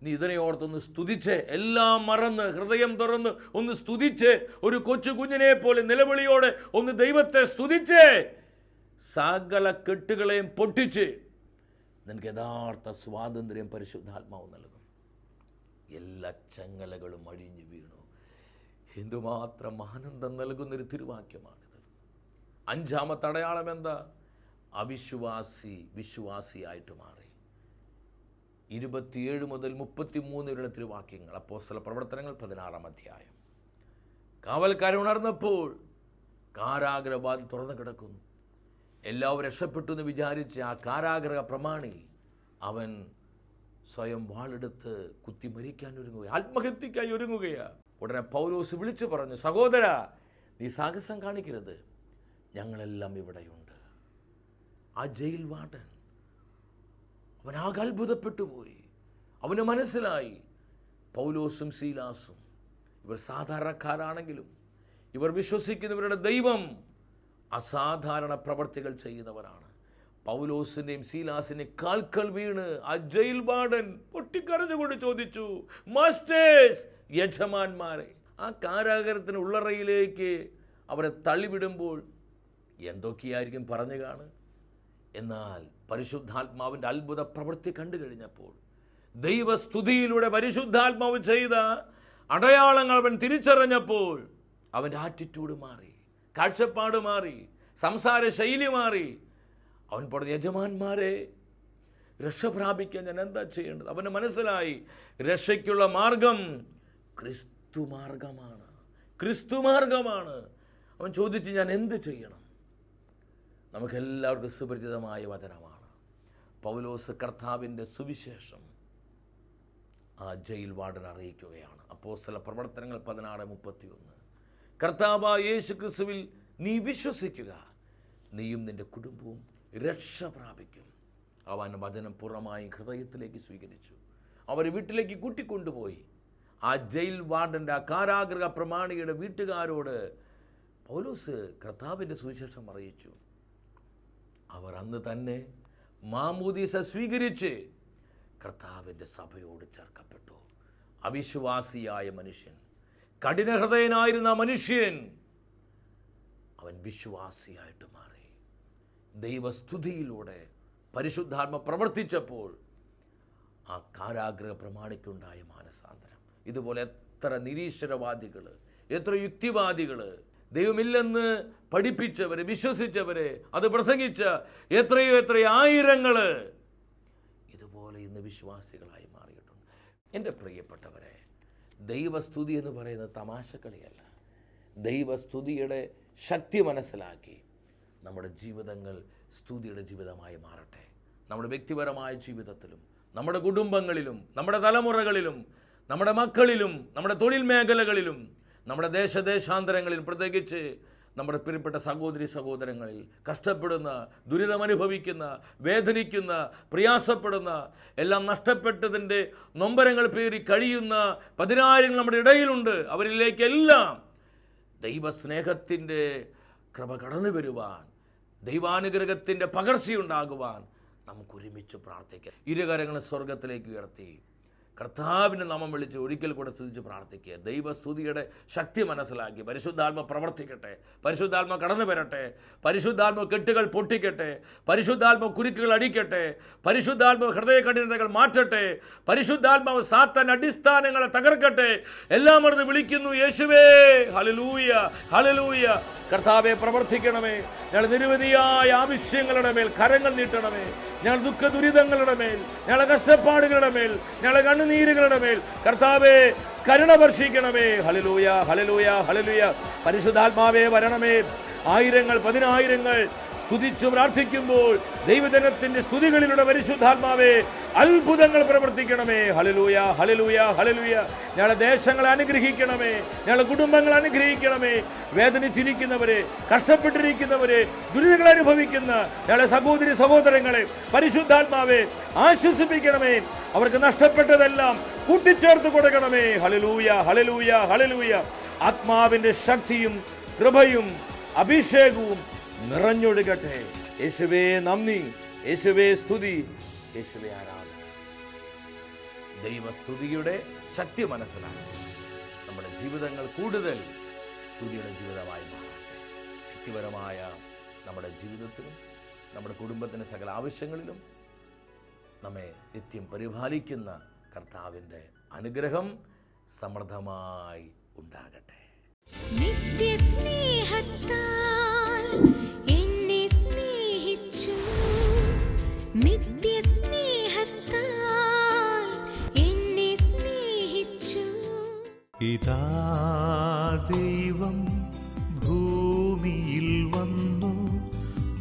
നീ ഇതിനെ ഓർത്തൊന്ന് സ്തുതിച്ച്, എല്ലാം മറന്ന് ഹൃദയം തുറന്ന് ഒന്ന് സ്തുതിച്ച്, ഒരു കൊച്ചു കുഞ്ഞിനെ പോലെ നിലവിളിയോടെ ഒന്ന് ദൈവത്തെ സ്തുതിച്ച് സകല കെട്ടുകളെയും പൊട്ടിച്ച് നിനക്ക് യഥാർത്ഥ സ്വാതന്ത്ര്യം പരിശുദ്ധാത്മാവ് നൽകും. എല്ലാ ചങ്ങലകളും അഴിഞ്ഞു വീണു. എന്തുമാത്രം ആനന്ദം നൽകുന്നൊരു തിരുവാക്യമാണിത്. 5ാമത്തെ അടയാളം എന്താ? അവിശ്വാസി വിശ്വാസിയായിട്ട് മാറി. 27 മുതൽ 33 വരെയുള്ള തിരുവാക്യങ്ങൾ. അപ്പോസ്തല പ്രവർത്തനങ്ങൾ 16-ാം അധ്യായം. കാവൽക്കാരൻ ഉണർന്നപ്പോൾ കാരാഗ്രഹവാതിൽ തുറന്നു കിടക്കുന്നു. എല്ലാവരും രക്ഷപ്പെട്ടു എന്ന് വിചാരിച്ച് ആ കാരാഗ്രഹ പ്രമാണി അവൻ സ്വയം വാളെടുത്ത് കുത്തി മരിക്കാൻ ഒരുങ്ങുകയാണ്, ആത്മഹത്യക്കായി ഒരുങ്ങുകയാണ്. ഉടനെ പൗലോസ് വിളിച്ചു പറഞ്ഞു, സഹോദര, നീ സാഹസം കാണിക്കരുത്, ഞങ്ങളെല്ലാം ഇവിടെയുണ്ട്. ആ ജയിൽ വാർഡൻ അവനാകെ അത്ഭുതപ്പെട്ടു പോയി. അവന് മനസ്സിലായി പൗലോസും സീലാസും ഇവർ സാധാരണക്കാരാണെങ്കിലും ഇവർ വിശ്വസിക്കുന്നവരുടെ ദൈവം അസാധാരണ പ്രവർത്തികൾ ചെയ്യുന്നവരാണ്. പൗലോസിൻ്റെയും സീലാസിൻ്റെയും കാൽക്കൽ വീണ് ആ ജയിൽ വാർഡൻ പൊട്ടിക്കരഞ്ഞുകൊണ്ട് ചോദിച്ചു, മാസ്റ്റേഴ്സ്, യജമാന്മാരെ. ആ കാരാഗ്രഹത്തിന് ഉള്ളറയിലേക്ക് അവരെ തള്ളിവിടുമ്പോൾ എന്തൊക്കെയായിരിക്കും പറഞ്ഞു കാണുക. എന്നാൽ പരിശുദ്ധാത്മാവിൻ്റെ അത്ഭുത പ്രവൃത്തി കണ്ടു കഴിഞ്ഞപ്പോൾ, ദൈവസ്തുതിയിലൂടെ പരിശുദ്ധാത്മാവ് ചെയ്ത അടയാളങ്ങൾ അവൻ തിരിച്ചറിഞ്ഞപ്പോൾ അവൻ്റെ ആറ്റിറ്റ്യൂഡ് മാറി, കാഴ്ചപ്പാട് മാറി, സംസാര ശൈലി മാറി. അവൻ പറഞ്ഞു, യജമാന്മാരെ, രക്ഷ പ്രാപിക്കാൻ ഞാൻ എന്താ ചെയ്യേണ്ടത്? അവന് മനസ്സിലായി രക്ഷയ്ക്കുള്ള മാർഗം ക്രിസ്തു മാർഗമാണ്, ക്രിസ്തു മാർഗമാണ്. അവൻ ചോദിച്ചു, ഞാൻ എന്ത് ചെയ്യണം? നമുക്കെല്ലാവർക്കും സുപരിചിതമായ വചനമാണ്. പൗലോസ് കർത്താവിൻ്റെ സുവിശേഷം ആ ജയിൽ വാർഡൻ അറിയിക്കുകയാണ്. അപ്പോസ്തല പ്രവർത്തനങ്ങൾ 16:31. കർത്താവായ യേശു ക്രിസ്തുവിൽ നീ വിശ്വസിക്കുക, നീയും നിൻ്റെ കുടുംബവും രക്ഷ പ്രാപിക്കും. അവൻ വചനം പൂർണ്ണമായും ഹൃദയത്തിലേക്ക് സ്വീകരിച്ചു. അവരെ വീട്ടിലേക്ക് കൂട്ടിക്കൊണ്ടുപോയി. ആ ജയിൽ വാർഡൻ്റെ, ആ കാരാഗ്രഹ പ്രമാണിയുടെ വീട്ടുകാരോട് പൗലോസ് കർത്താവിൻ്റെ സുവിശേഷം അറിയിച്ചു. അവർ അന്ന് തന്നെ മാമോദീസ സ്വീകരിച്ച് കർത്താവിൻ്റെ സഭയോട് ചേർക്കപ്പെട്ടു. അവിശ്വാസിയായ മനുഷ്യൻ, കഠിനഹൃദയനായിരുന്ന മനുഷ്യൻ, അവൻ വിശ്വാസിയായിട്ട് മാറി. ദൈവസ്തുതിയിലൂടെ പരിശുദ്ധാത്മ പ്രവർത്തിച്ചപ്പോൾ ആ കാരാഗ്രഹ പ്രമാണിക്കുണ്ടായ മാനസാന്തരം. ഇതുപോലെ എത്ര നിരീശ്വരവാദികൾ, എത്ര യുക്തിവാദികൾ, ദൈവമില്ലെന്ന് പഠിപ്പിച്ചവരെ, വിശ്വസിച്ചവരെ, അത് പ്രസംഗിച്ച എത്രയോ ആയിരങ്ങൾ ഇതുപോലെ ഇന്ന് വിശ്വാസികളായി മാറിയിട്ടുണ്ട്. എൻ്റെ പ്രിയപ്പെട്ടവരെ, ദൈവസ്തുതി എന്ന് പറയുന്നത് തമാശക്കളിയല്ല. ദൈവസ്തുതിയുടെ ശക്തി മനസ്സിലാക്കി നമ്മുടെ ജീവിതങ്ങൾ സ്തുതിയുടെ ജീവിതമായി മാറട്ടെ. നമ്മുടെ വ്യക്തിപരമായ ജീവിതത്തിലും, നമ്മുടെ കുടുംബങ്ങളിലും, നമ്മുടെ തലമുറകളിലും, നമ്മുടെ മക്കളിലും നമ്മുടെ തൊഴിൽ മേഖലകളിലും നമ്മുടെ ദേശാന്തരങ്ങളിലും, പ്രത്യേകിച്ച് നമ്മുടെ പ്രിയപ്പെട്ട സഹോദരി സഹോദരങ്ങളിൽ കഷ്ടപ്പെടുന്ന, ദുരിതമനുഭവിക്കുന്ന, വേദനിക്കുന്ന, പ്രയാസപ്പെടുന്ന, എല്ലാം നഷ്ടപ്പെട്ടതിൻ്റെ നൊമ്പരങ്ങൾ പേറി കഴിയുന്ന പതിനായിരങ്ങൾ നമ്മുടെ ഇടയിലുണ്ട്. അവരിലേക്കെല്ലാം ദൈവസ്നേഹത്തിൻ്റെ കൃപ കടന്നു വരുവാൻ, ദൈവാനുഗ്രഹത്തിൻ്റെ പകർച്ചയുണ്ടാകുവാൻ നമുക്ക് ഒരുമിച്ച് പ്രാർത്ഥിക്കാം. ഇരുകരങ്ങൾ സ്വർഗത്തിലേക്ക് ഉയർത്തി കർത്താവിൻ്റെ നാമം വിളിച്ച് ഒരിക്കൽ കൂടെ സ്തുതിച്ച് പ്രാർത്ഥിക്കുക. ദൈവസ്തുതിയുടെ ശക്തി മനസ്സിലാക്കി പരിശുദ്ധാത്മ പ്രവർത്തിക്കട്ടെ, പരിശുദ്ധാത്മ കടന്നു വരട്ടെ, പരിശുദ്ധാത്മ കെട്ടുകൾ പൊട്ടിക്കട്ടെ, പരിശുദ്ധാത്മ കുരുക്കുകൾ അടിക്കട്ടെ, പരിശുദ്ധാത്മ ഹൃദയ കഠിനതകൾ മാറ്റട്ടെ, പരിശുദ്ധാത്മാവ് സാത്താൻ അടിസ്ഥാനങ്ങളെ തകർക്കട്ടെ. എല്ലാം മറന്ന് വിളിക്കുന്നു, യേശുവേ, ഹല്ലേലൂയ, ഹല്ലേലൂയ. കർത്താവെ, പ്രവർത്തിക്കണമേ. ഞങ്ങൾ നിരവധിയായ ആവശ്യങ്ങളുടെ മേൽ കരങ്ങൾ നീട്ടണമേ. ഞങ്ങൾ ദുഃഖ ദുരിതങ്ങളുടെ മേൽ, ഞങ്ങളുടെ കഷ്ടപ്പാടുകളുടെ മേൽ, ഞങ്ങളുടെ കണ്ണുനീരുകളുടെ മേൽ കർത്താവെ കരുണ വർഷിക്കണമേ. Hallelujah, hallelujah, hallelujah. പരിശുദ്ധാത്മാവേ വരണമേ. ആയിരങ്ങൾ പതിനായിരങ്ങൾ സ്തുതിച്ചു പ്രാർത്ഥിക്കുമ്പോൾ ദൈവജനത്തിന്റെ സ്തുതികളിലൂടെ പരിശുദ്ധാത്മാവേ അത്ഭുതങ്ങൾ പ്രവർത്തിക്കണമേ. Hallelujah, hallelujah, hallelujah. ഞങ്ങളുടെ ദേശങ്ങളെ അനുഗ്രഹിക്കണമേ, ഞങ്ങളുടെ കുടുംബങ്ങളെ അനുഗ്രഹിക്കണമേ. വേദനിച്ചിരിക്കുന്നവരെ, കഷ്ടപ്പെട്ടിരിക്കുന്നവരെ, ദുരിതങ്ങൾ അനുഭവിക്കുന്ന ഞങ്ങളുടെ സഹോദരി സഹോദരങ്ങളെ പരിശുദ്ധാത്മാവേ ആശ്വസിപ്പിക്കണമേ. അവർക്ക് നഷ്ടപ്പെട്ടതെല്ലാം കൂട്ടിച്ചേർത്ത് കൊടുക്കണമേ. Hallelujah, hallelujah, hallelujah. ആത്മാവിന്റെ ശക്തിയും കൃപയും അഭിഷേകവും നിറഞ്ഞൊഴുകട്ടെ. യേശുവേ നന്ദി, യേശുവേ സ്തുതി, യേശുവേ ആരാധന. ദൈവസ്തുതിയുടെ ശക്തി മനസ്സിലാക്കി നമ്മുടെ ജീവിതങ്ങൾ കൂടുതൽ സ്തുതിയുടെ ജീവിതമായി മാറട്ടെ. വ്യക്തിപരമായ നമ്മുടെ ജീവിതത്തിലും നമ്മുടെ കുടുംബത്തിൻ്റെ സകല ആവശ്യങ്ങളിലും നമ്മെ നിത്യം പരിപാലിക്കുന്ന കർത്താവിൻ്റെ അനുഗ്രഹം സമൃദ്ധമായി ഉണ്ടാകട്ടെ. നിത്യസ്നേഹത്താൽ എന്നെ സ്നേഹിച്ചു, നിത്യസ്നേഹത്താൽ എന്നെ സ്നേഹിച്ചു. ഇതാ ദൈവം ഭൂമിയിൽ വന്നു,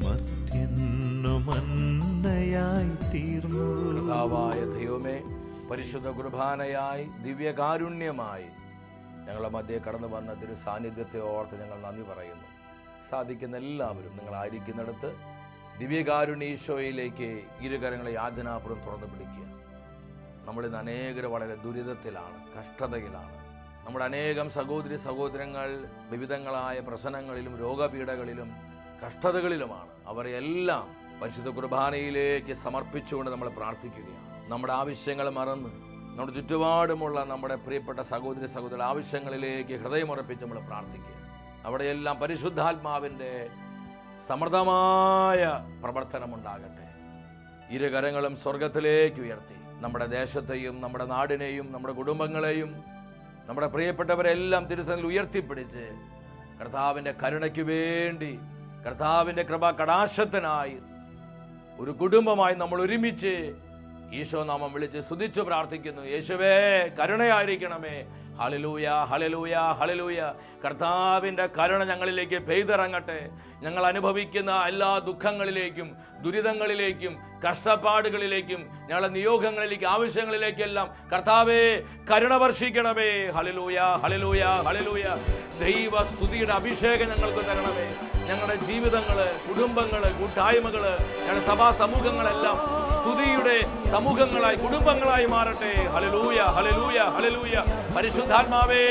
മർത്യനു മന്നയായി തീർന്നു. കർത്താവായ ദൈവമേ, പരിശുദ്ധ കുർബാനയായി ദിവ്യകാരുണ്യമായി ഞങ്ങളുടെ മധ്യേ കടന്നു വന്ന തിരു സാന്നിധ്യത്തെ ഓർത്ത് ഞങ്ങൾ നന്ദി പറയുന്നു. സാധിക്കുന്ന എല്ലാവരും നിങ്ങളായിരിക്കുന്നിടത്ത് ദിവ്യകാരുണ്യ ഈശോയിലേക്ക് ഇരുകരങ്ങളെ യാചനാപുരം തുറന്നു പിടിക്കുക. നമ്മളിന്ന് അനേകർ വളരെ ദുരിതത്തിലാണ്, കഷ്ടതയിലാണ്. നമ്മുടെ അനേകം സഹോദരി സഹോദരങ്ങൾ വിവിധങ്ങളായ പ്രശ്നങ്ങളിലും രോഗപീഠകളിലും കഷ്ടതകളിലുമാണ്. അവരെല്ലാം പരിശുദ്ധ കുർബാനയിലേക്ക് സമർപ്പിച്ചുകൊണ്ട് നമ്മൾ പ്രാർത്ഥിക്കുകയാണ്. നമ്മുടെ ആവശ്യങ്ങൾ മറന്ന് നമ്മുടെ ചുറ്റുപാടുമുള്ള നമ്മുടെ പ്രിയപ്പെട്ട സഹോദരി സഹോദര ആവശ്യങ്ങളിലേക്ക് ഹൃദയമുറപ്പിച്ച് നമ്മൾ പ്രാർത്ഥിക്കുക. അവിടെയെല്ലാം പരിശുദ്ധാത്മാവിൻ്റെ സമൃദ്ധമായ പ്രവർത്തനമുണ്ടാകട്ടെ. ഇരുകരങ്ങളും സ്വർഗത്തിലേക്ക് ഉയർത്തി നമ്മുടെ ദേശത്തെയും നമ്മുടെ നാടിനെയും നമ്മുടെ കുടുംബങ്ങളെയും നമ്മുടെ പ്രിയപ്പെട്ടവരെല്ലാം തിരുസന്നിധിയിൽ ഉയർത്തിപ്പിടിച്ച് കർത്താവിൻ്റെ കരുണയ്ക്ക് വേണ്ടി, കർത്താവിൻ്റെ കൃപാ കടാക്ഷത്തിനായി ഒരു കുടുംബമായി നമ്മൾ ഒരുമിച്ച് ഈശോ നാമം വിളിച്ച് സ്തുതിച്ചു പ്രാർത്ഥിക്കുന്നു. യേശുവേ കരുണയായിരിക്കണമേ. Hallelujah, hallelujah, hallelujah. കർത്താവിൻ്റെ കരുണ ഞങ്ങളിലേക്ക് പെയ്തിറങ്ങട്ടെ. ഞങ്ങൾ അനുഭവിക്കുന്ന എല്ലാ ദുഃഖങ്ങളിലേക്കും ദുരിതങ്ങളിലേക്കും കഷ്ടപ്പാടുകളിലേക്കും ഞങ്ങളുടെ നിയോഗങ്ങളിലേക്ക് ആവശ്യങ്ങളിലേക്കെല്ലാം കർത്താവേ കരുണ വർഷിക്കണമേ. Hallelujah, hallelujah, hallelujah. ദൈവ സ്തുതിയുടെ അഭിഷേകം ഞങ്ങൾക്ക് തരണമേ. ഞങ്ങളുടെ ജീവിതങ്ങൾ, കുടുംബങ്ങൾ, കൂട്ടായ്മകൾ, ഞങ്ങളുടെ സഭാ സമൂഹങ്ങളെല്ലാം സ്തുതിയുടെ സമൂഹങ്ങളായി കുടുംബങ്ങളായി മാറട്ടെ. Hallelujah, hallelujah, hallelujah. പരിശുദ്ധാത്മാവേ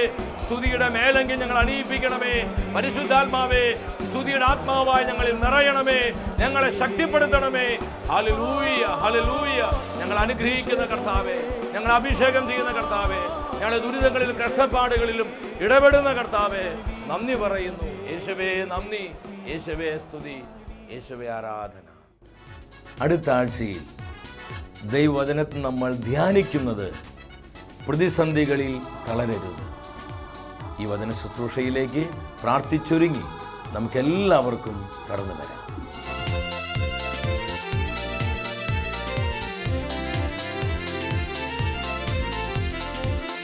സ്തുതിയുടെ മേലങ്കി ഞങ്ങൾ അണിയിപ്പിക്കണമേ. പരിശുദ്ധാത്മാവേ സ്തുതിയുടെ ആത്മാവായി ഞങ്ങളിൽ നിറയണമേ. ഞങ്ങളെ ശക്തിപ്പെടുത്തണമേ. Hallelujah, hallelujah. ഞങ്ങൾ അനുഗ്രഹിക്കുന്ന കർത്താവേ, ഞങ്ങൾ അഭിഷേകം ചെയ്യുന്ന കർത്താവേ, ഞങ്ങളുടെ ദുരിതങ്ങളിലും കഷ്ടപ്പാടുകളിലും ഇടപെടുന്ന കർത്താവേ നന്ദി പറയുന്നു. യേശുവേ നന്ദി, യേശുവേ സ്തുതി, യേശുവേ ആരാധന. അടുത്ത ആഴ്ചയിൽ ദൈവവചനത്തിൽ നമ്മൾ ധ്യാനിക്കുന്നത് പ്രതിസന്ധികളിൽ തളരരുത്. ഈ വചന ശുശ്രൂഷയിലേക്ക് പ്രാർത്ഥിച്ചൊരുങ്ങി നമുക്കെല്ലാവർക്കും കടന്നു വരാം.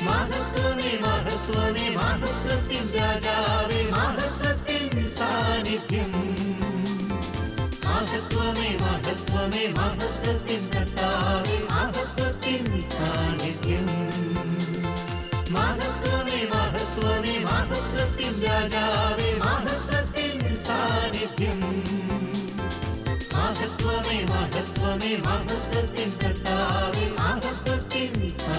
മഹത്വമേ, മഹത്വമേ, മഹത്വത്തിൻ രാജാവേ, മഹത്വത്തിൻ സാന്നിധ്യം. മഹത്വമേ, മഹത്വമേ, മഹത്വത്തിൻ കർത്താവേ, മഹത്വത്തിൻ സാന്നിധ്യം. മഹത്വമേ